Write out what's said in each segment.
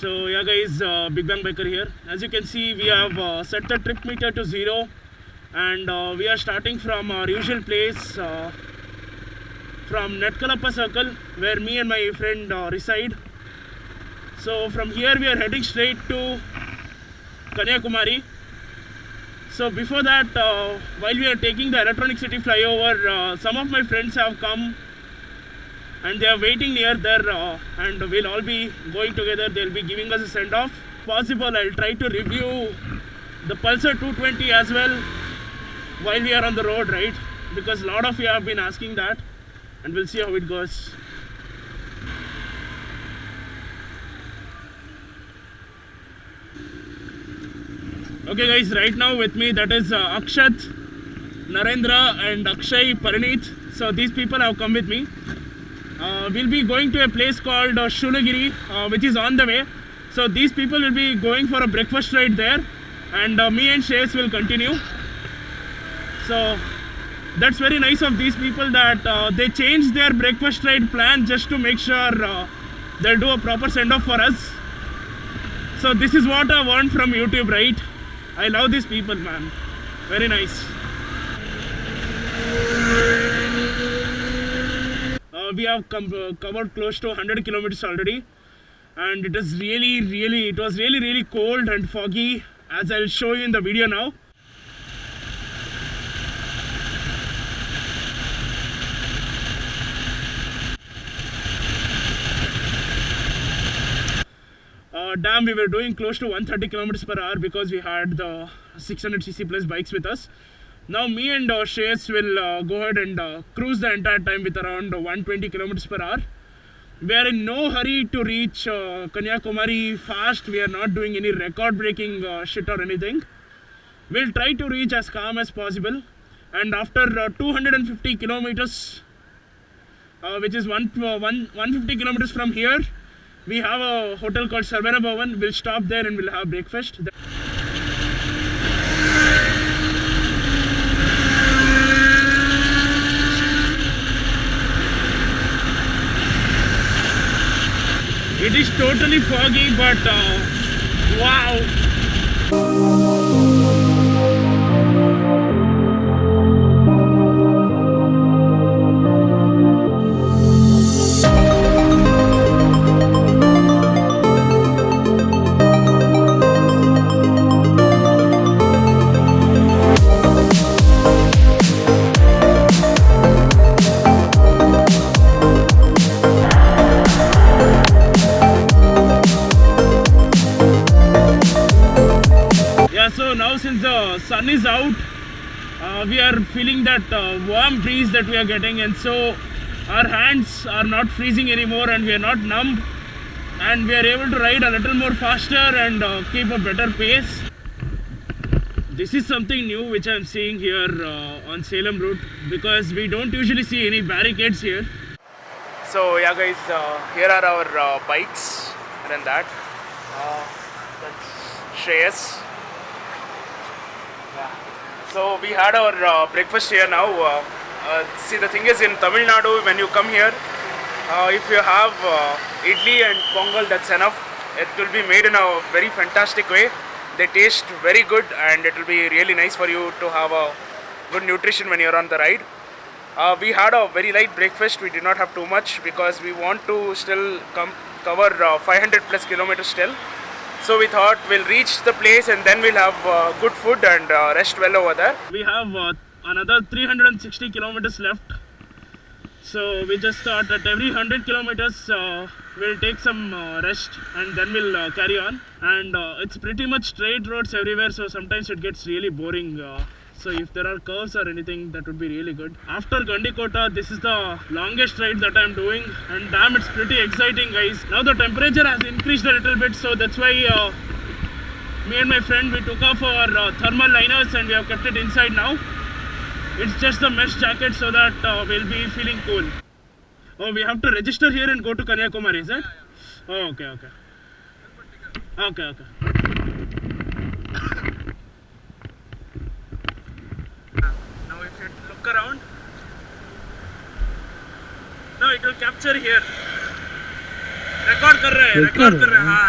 So yeah guys, Big Bang Biker here. As you can see, we have set the trip meter to 0 and we are starting from our usual place from Netkalappa circle where me and my friend reside. So from here we are heading straight to Kanyakumari. So before that, while we are taking the Electronic City flyover, some of my friends have come and they are waiting near there and we'll all be going together. They'll be giving us a send-off. Possible, I'll try to review the Pulsar 220 as well while we are on the road, right? Because a lot of you have been asking that, and we'll see how it goes. Okay guys, right now with me that is Akshat, Narendra and Akshay Paranit. So these people have come with me. We'll be going to a place called Shulagiri, which is on the way. So these people will be going for a breakfast ride there, and me and Shreyas will continue. So that's very nice of these people that they changed their breakfast ride plan just to make sure they'll do a proper send-off for us. So this is what I want from YouTube, right? I love these people, man. Very nice. We have covered close to 100 kilometers already, and it was really cold and foggy, as I'll show you in the video now. Damn, we were doing close to 130 kilometers per hour because we had the 600cc plus bikes with us. Now me and Shreyas will go ahead and cruise the entire time with around 120 kilometers per hour. We are in no hurry to reach Kanyakumari fast. We are not doing any record breaking shit or anything. We'll try to reach as calm as possible, and after 250 kilometers, which is 150 kilometers from here, we have a hotel called Sarvana Bhavan. We'll stop there and we'll have breakfast. It is totally foggy, but wow! So now since the sun is out, we are feeling that warm breeze that we are getting, and so our hands are not freezing anymore and we are not numb, and we are able to ride a little more faster and keep a better pace. This is something new which I am seeing here on Salem route, because we don't usually see any barricades here. So yeah guys, here are our bikes, and then that's Shreyas. So we had our breakfast here now. See, the thing is, in Tamil Nadu, when you come here, if you have idli and pongal, that's enough. It will be made in a very fantastic way. They taste very good, and it will be really nice for you to have a good nutrition when you're on the ride. We had a very light breakfast. We did not have too much because we want to still cover 500 plus kilometers still. So we thought we'll reach the place and then we'll have good food and rest well over there. We have another 360 kilometers left. So we just thought that every 100 kilometers we'll take some rest and then we'll carry on. And it's pretty much straight roads everywhere, so sometimes it gets really boring. So if there are curves or anything, that would be really good. After Gandikota, this is the longest ride that I'm doing, and damn, it's pretty exciting, guys. Now the temperature has increased a little bit, so that's why me and my friend, we took off our thermal liners and we have kept it inside now. It's just the mesh jacket so that we'll be feeling cool. Oh, we have to register here and go to Kanyakumari, is it? Oh, okay. Now if you look around, no, it will capture here. Record कर रहे हैं, हाँ.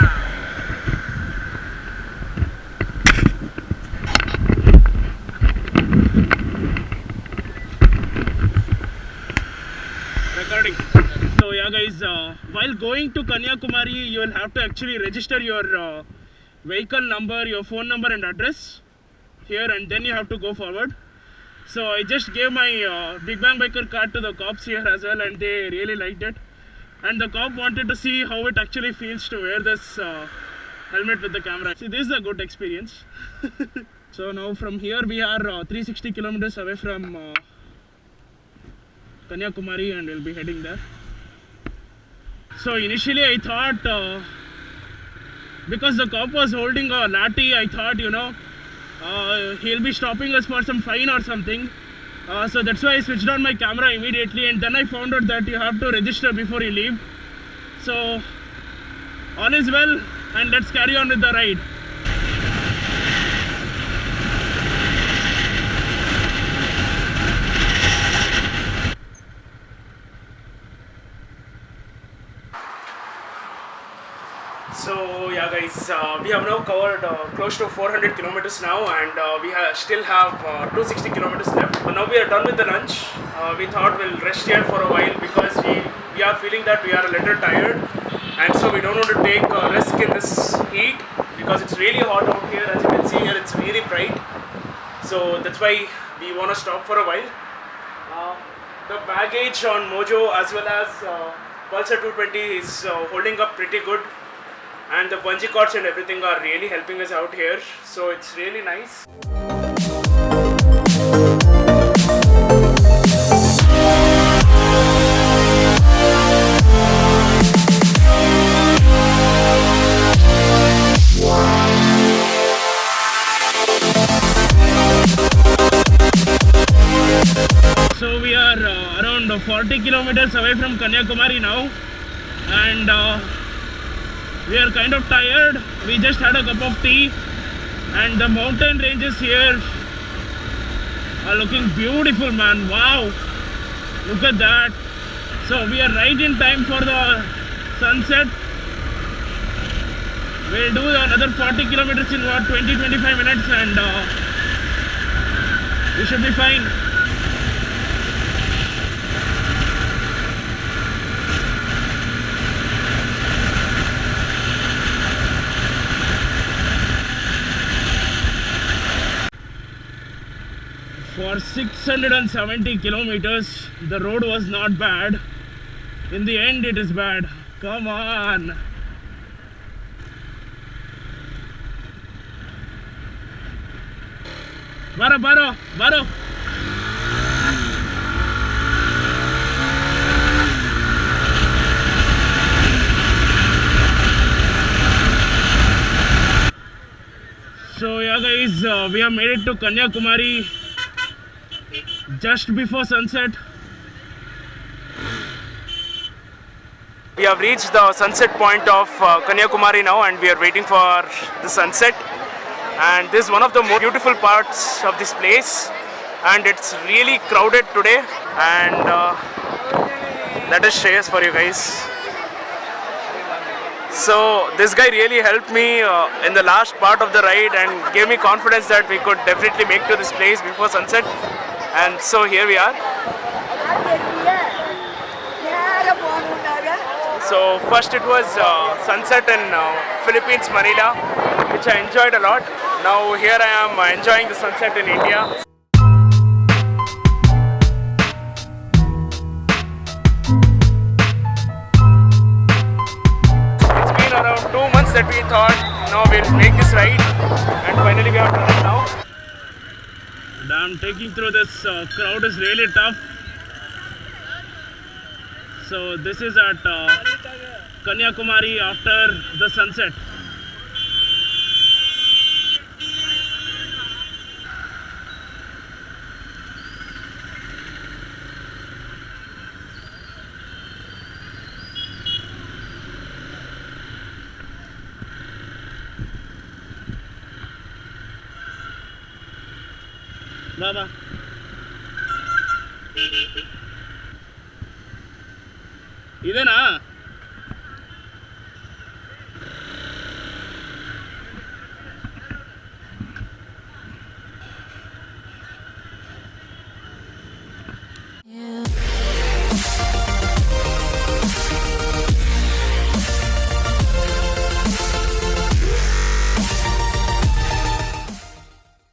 guys, while going to Kanyakumari, you will have to actually register your vehicle number, your phone number and address here, and then you have to go forward. So I just gave my Big Bang Biker card to the cops here as well, and they really liked it. And the cop wanted to see how it actually feels to wear this helmet with the camera. See, this is a good experience. So now from here we are 360 kilometers away from Kanyakumari, and we'll be heading there. So initially I thought, because the cop was holding a lathi, I thought, you know, he'll be stopping us for some fine or something. So that's why I switched on my camera immediately, and then I found out that you have to register before you leave. So all is well, and let's carry on with the ride. So yeah guys, we have now covered close to 400 kilometers now, and we still have 260 kilometers left. But now we are done with the lunch. We thought we'll rest here for a while because we are feeling that we are a little tired, and so we don't want to take a risk in this heat because it's really hot out here. As you can see here, it's really bright. So that's why we want to stop for a while. The baggage on Mojo as well as Pulsar 220 is holding up pretty good. And the bungee cords and everything are really helping us out here, so it's really nice. So we are around 40 kilometers away from Kanyakumari now, and we are kind of tired. We just had a cup of tea, and the mountain ranges here are looking beautiful, man. Wow, look at that. So we are right in time for the sunset. We'll do another 40 kilometers in what, 20-25 minutes, and we should be fine. For 670 kilometers, the road was not bad. In the end, it is bad. Come on. Baro. So yeah guys, we have made it to Kanyakumari just before sunset. We have reached the sunset point of Kanyakumari now, and we are waiting for the sunset. And this is one of the most beautiful parts of this place, and it's really crowded today. And that is Shreyas for you guys. So this guy really helped me in the last part of the ride and gave me confidence that we could definitely make to this place before sunset. And so here we are. So first it was sunset in Philippines, Manila, which I enjoyed a lot. Now here I am enjoying the sunset in India. It's been around 2 months that we thought, no, we'll make this ride, and finally we have done it now. Damn, taking through this crowd is really tough. So this is at Kanyakumari after the sunset. Baba. Idena?